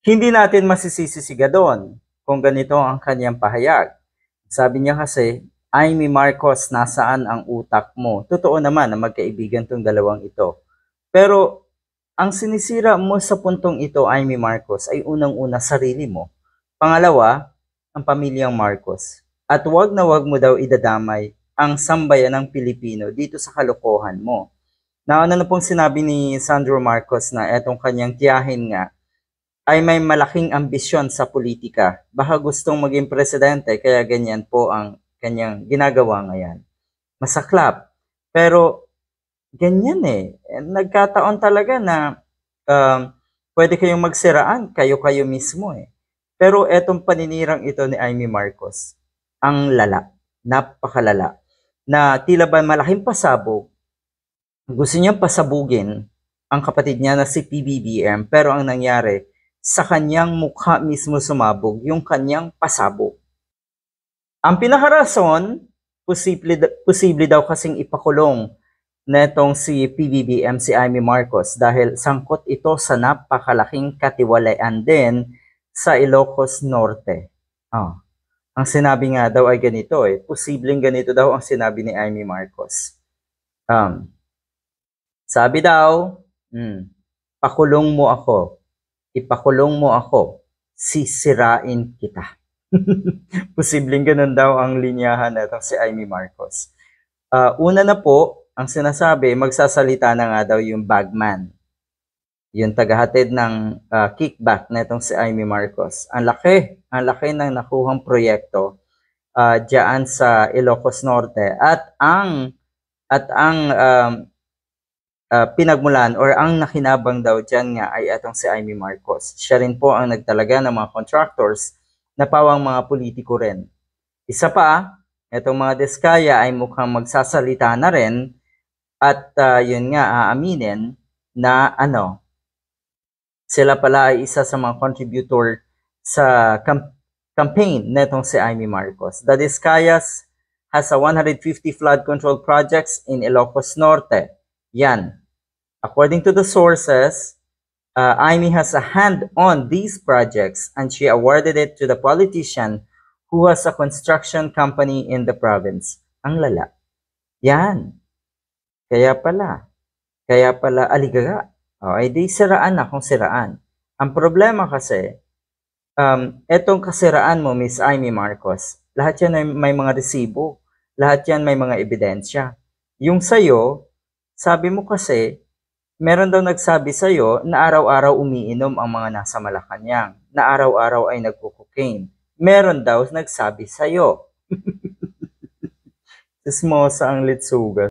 Hindi natin masisisi si Gadon kung ganito ang kanyang pahayag. Sabi niya kasi, Amy Marcos, nasaan ang utak mo? Totoo naman na magkaibigan tong dalawang ito. Pero ang sinisira mo sa puntong ito, Amy Marcos, ay unang-una sarili mo. Pangalawa, ang pamilyang Marcos. At wag na wag mo daw idadamay ang sambayan ng Pilipino dito sa kalokohan mo. Nauna na pong sinabi ni Sandro Marcos na etong kanyang tiyahin nga ay may malaking ambisyon sa politika. Baka gustong maging presidente kaya ganyan po ang kanyang ginagawa ngayon. Masaklap. Pero ganyan eh. Nagkataon talaga na pwede kayong magsiraan, kayo-kayo mismo eh. Pero etong paninirang ito ni Amy Marcos, ang lala, napakalala, na tila ba malaking pasabog, gusto niyang pasabugin ang kapatid niya na si PBBM, pero ang nangyari, sa kanyang mukha mismo sumabog yung kanyang pasabog. Ang pinakarason, posible daw kasing ipakulong netong si PBBM, si Amy Marcos, dahil sangkot ito sa napakalaking katiwalian din sa Ilocos Norte. Ang sinabi nga daw ay ganito eh, posibleng ganito daw ang sinabi ni Amy Marcos. Sabi daw, pakulong mo ako. Ipakulong mo ako, sisirain kita. Posibleng ganun daw ang linyahan na si Amy Marcos. Una na po, ang sinasabi, magsasalita na nga daw yung bagman. Yung tagahatid ng kickback na itong si Amy Marcos. Ang laki ng nakuhang proyekto diyan sa Ilocos Norte. At ang pinagmulan or ang nakinabang daw dyan nga ay atong si Amy Marcos. Siya rin po ang nagtalaga ng mga contractors na pawang mga politiko rin. Isa pa, itong mga Diskaya ay mukhang magsasalita na rin at yun nga aaminin na sila pala ay isa sa mga contributor sa campaign netong si Amy Marcos. The Diskayas has a 150 flood control projects in Ilocos Norte. Yan. According to the sources, Amy has a hand on these projects and she awarded it to the politician who has a construction company in the province. Ang lala. Yan. Kaya pala aligaga. Ay di siraan na kung siraan. Ang problema kasi, etong kasiraan mo, Miss Amy Marcos, lahat yan ay may mga resibo. Lahat yan may mga ebidensya. Yung sa'yo, sabi mo kasi, meron daw nagsabi sa'yo na araw-araw umiinom ang mga nasa Malacanang, na araw-araw ay nagko-cocaine. Meron daw nagsabi sa'yo. Sismosa ang litsugas.